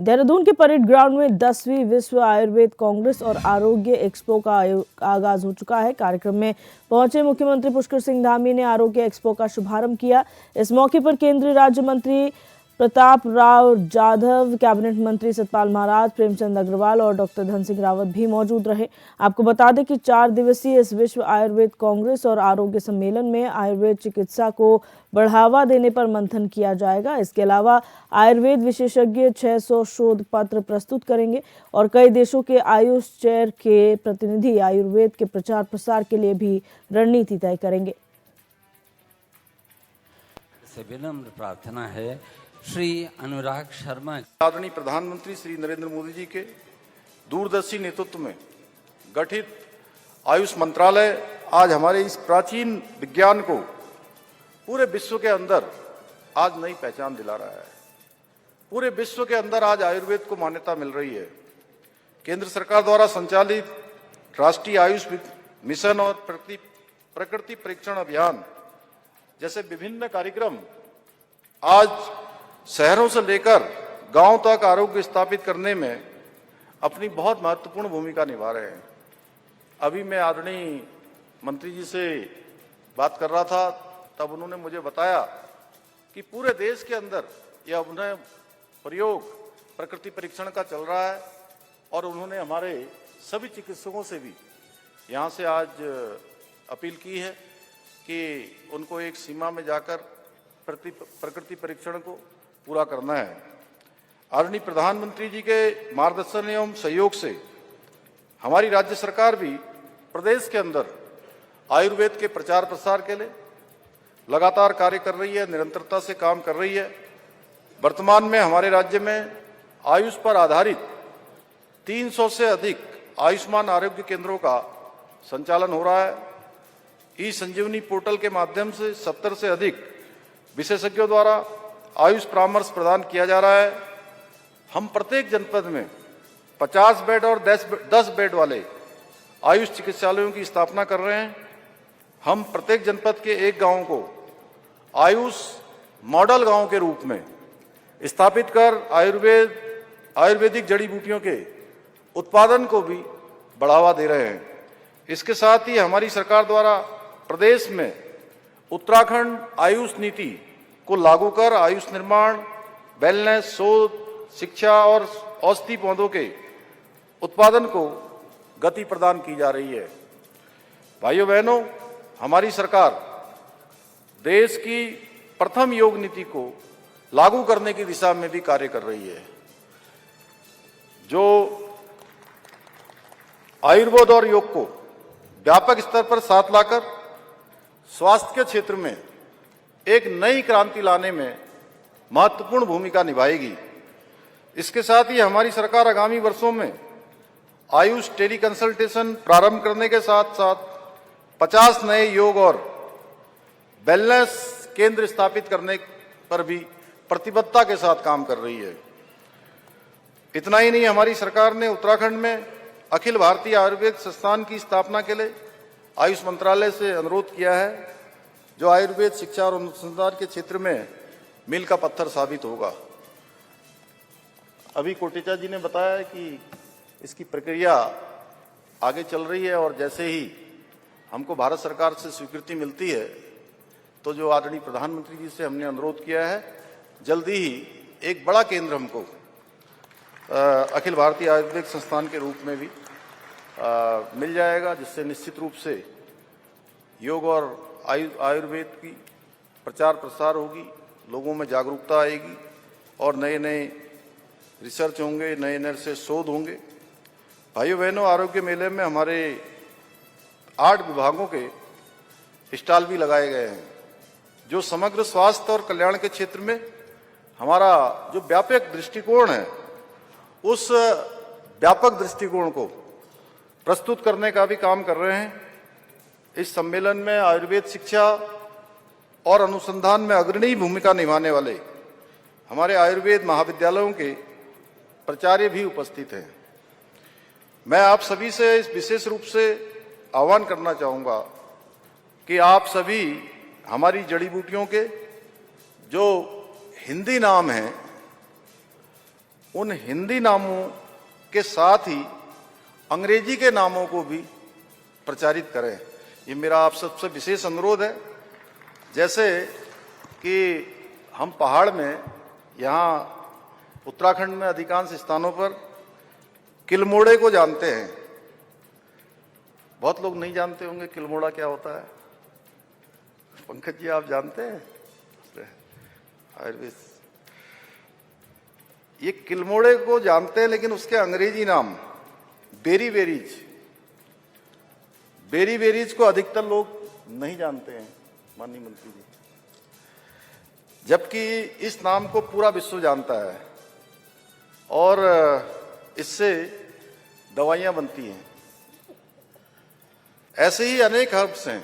देहरादून के parade ground में 10वीं विश्व आयुर्वेद कांग्रेस और आरोग्य एक्सपो का आगाज हो चुका है। कार्यक्रम में पहुंचे मुख्यमंत्री पुष्कर सिंह धामी ने आरोग्य एक्सपो का शुभारंभ किया। इस मौके पर केंद्रीय राज्य मंत्री प्रताप राव जाधव, कैबिनेट मंत्री सतपाल महाराज, प्रेमचंद अग्रवाल और डॉक्टर धन सिंह रावत भी मौजूद रहे। आपको बता दें कि 4 दिवसीय इस विश्व आयुर्वेद कांग्रेस और आरोग्य सम्मेलन में आयुर्वेद चिकित्सा को बढ़ावा देने पर मंथन किया जाएगा। इसके अलावा आयुर्वेद विशेषज्ञ 600 शोध पत्र प्रस्तुत करेंगे और कई देशों के आयुष चेयर के प्रतिनिधि आयुर्वेद के प्रचार प्रसार के लिए भी रणनीति तय करेंगे। विनम्र प्रार्थना है श्री अनुराग शर्मा। आदरणीय प्रधानमंत्री श्री नरेंद्र मोदी जी के दूरदर्शी नेतृत्व में गठित आयुष मंत्रालय आज हमारे इस प्राचीन विज्ञान को पूरे विश्व के अंदर आज नई पहचान दिला रहा है। पूरे विश्व के अंदर आज आयुर्वेद को मान्यता मिल रही है। केंद्र सरकार द्वारा संचालित राष्ट्रीय आयुष मिशन और प्रकृति परीक्षण अभियान जैसे विभिन्न कार्यक्रम आज शहरों से लेकर गांव तक आरोग्य स्थापित करने में अपनी बहुत महत्वपूर्ण भूमिका निभा रहे हैं। अभी मैं आदरणीय मंत्री जी से बात कर रहा था, तब उन्होंने मुझे बताया कि पूरे देश के अंदर यह उन्हें प्रयोग प्रकृति परीक्षण का चल रहा है और उन्होंने हमारे सभी चिकित्सकों से भी यहाँ से आज अपील की है कि उनको एक सीमा में जाकर प्रकृति परीक्षण को पूरा करना है। आदरणीय प्रधानमंत्री जी के मार्गदर्शन एवं सहयोग से हमारी राज्य सरकार भी प्रदेश के अंदर आयुर्वेद के प्रचार प्रसार के लिए लगातार कार्य कर रही है, निरंतरता से काम कर रही है। वर्तमान में हमारे राज्य में आयुष पर आधारित 300 से अधिक आयुष्मान आरोग्य केंद्रों का संचालन हो रहा है। ई संजीवनी पोर्टल के माध्यम से 70 से अधिक विशेषज्ञों द्वारा आयुष परामर्श प्रदान किया जा रहा है। हम प्रत्येक जनपद में 50 बेड और 10 बेड वाले आयुष चिकित्सालयों की स्थापना कर रहे हैं। हम प्रत्येक जनपद के एक गांव को आयुष मॉडल गांव के रूप में स्थापित कर आयुर्वेदिक जड़ी बूटियों के उत्पादन को भी बढ़ावा दे रहे हैं। इसके साथ ही हमारी सरकार द्वारा प्रदेश में उत्तराखंड आयुष नीति को लागू कर आयुष निर्माण, वेलनेस, शोध, शिक्षा और औषधि पौधों के उत्पादन को गति प्रदान की जा रही है। भाइयों बहनों, हमारी सरकार देश की प्रथम योग नीति को लागू करने की दिशा में भी कार्य कर रही है। जो आयुर्वेद और योग को व्यापक स्तर पर साथ लाकर स्वास्थ्य के क्षेत्र में एक नई क्रांति लाने में महत्वपूर्ण भूमिका निभाएगी। इसके साथ ही हमारी सरकार आगामी वर्षों में आयुष टेली कंसल्टेशन प्रारंभ करने के साथ साथ 50 नए योग और वेलनेस केंद्र स्थापित करने पर भी प्रतिबद्धता के साथ काम कर रही है। इतना ही नहीं, हमारी सरकार ने उत्तराखंड में अखिल भारतीय आयुर्वेद संस्थान की स्थापना के लिए आयुष मंत्रालय से अनुरोध किया है, जो आयुर्वेद शिक्षा और अनुसंधान के क्षेत्र में मील का पत्थर साबित होगा। अभी कोटेचा जी ने बताया है कि इसकी प्रक्रिया आगे चल रही है और जैसे ही हमको भारत सरकार से स्वीकृति मिलती है तो जो आदरणीय प्रधानमंत्री जी से हमने अनुरोध किया है, जल्दी ही एक बड़ा केंद्र हमको अखिल भारतीय आयुर्वेद संस्थान के रूप में भी मिल जाएगा, जिससे निश्चित रूप से योग और आयुर्वेद की प्रचार प्रसार होगी, लोगों में जागरूकता आएगी और नए नए रिसर्च होंगे, नए नए से शोध होंगे। भाइयों बहनों, आरोग्य मेले में हमारे 8 विभागों के स्टॉल भी लगाए गए हैं, जो समग्र स्वास्थ्य और कल्याण के क्षेत्र में हमारा जो व्यापक दृष्टिकोण है, उस व्यापक दृष्टिकोण को प्रस्तुत करने का भी काम कर रहे हैं। इस सम्मेलन में आयुर्वेद शिक्षा और अनुसंधान में अग्रणी भूमिका निभाने वाले हमारे आयुर्वेद महाविद्यालयों के प्राचार्य भी उपस्थित हैं। मैं आप सभी से इस विशेष रूप से आह्वान करना चाहूँगा कि आप सभी हमारी जड़ी बूटियों के जो हिंदी नाम हैं उन हिंदी नामों के साथ ही अंग्रेजी के नामों को भी प्रचारित करें। ये मेरा आप सबसे विशेष अनुरोध है। जैसे कि हम पहाड़ में, यहाँ उत्तराखंड में अधिकांश स्थानों पर किलमोड़े को जानते हैं। बहुत लोग नहीं जानते होंगे किलमोड़ा क्या होता है। पंकज जी आप जानते हैं? आयुर्वेद, ये किलमोड़े को जानते हैं, लेकिन उसके अंग्रेजी नाम बेरीबेरीज को अधिकतर लोग नहीं जानते हैं माननीय मंत्री जी, जबकि इस नाम को पूरा विश्व जानता है और इससे दवाइयां बनती हैं। ऐसे ही अनेक हर्ब्स हैं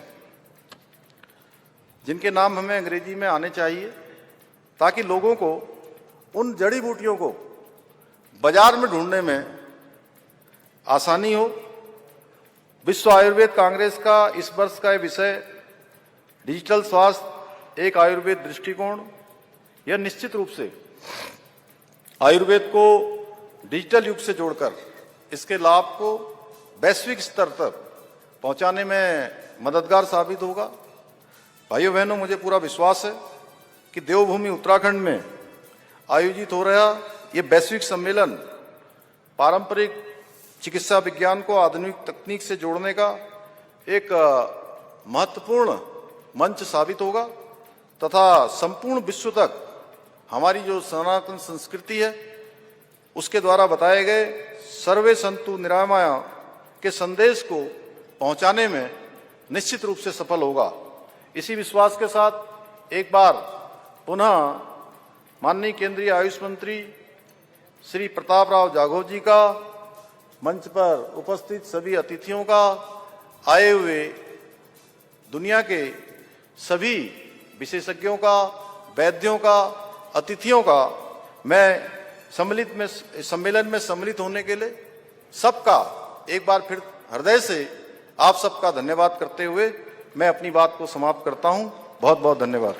जिनके नाम हमें अंग्रेजी में आने चाहिए, ताकि लोगों को उन जड़ी बूटियों को बाजार में ढूंढने में आसानी हो। विश्व आयुर्वेद कांग्रेस का इस वर्ष का विषय डिजिटल स्वास्थ्य एक आयुर्वेद दृष्टिकोण। यह निश्चित रूप से आयुर्वेद को डिजिटल युग से जोड़कर इसके लाभ को वैश्विक स्तर तक पहुंचाने में मददगार साबित होगा। भाइयों बहनों, मुझे पूरा विश्वास है कि देवभूमि उत्तराखंड में आयोजित हो रहा ये वैश्विक सम्मेलन पारंपरिक चिकित्सा विज्ञान को आधुनिक तकनीक से जोड़ने का एक महत्वपूर्ण मंच साबित होगा तथा संपूर्ण विश्व तक हमारी जो सनातन संस्कृति है उसके द्वारा बताए गए सर्वे संतु निरामया के संदेश को पहुंचाने में निश्चित रूप से सफल होगा। इसी विश्वास के साथ एक बार पुनः माननीय केंद्रीय आयुष मंत्री श्री प्रताप राव जाघव जी का, मंच पर उपस्थित सभी अतिथियों का, आए हुए दुनिया के सभी विशेषज्ञों का, वैद्यों का, अतिथियों का मैं सम्मेलन में सम्मिलित होने के लिए सबका एक बार फिर हृदय से आप सबका धन्यवाद करते हुए मैं अपनी बात को समाप्त करता हूं। बहुत बहुत धन्यवाद।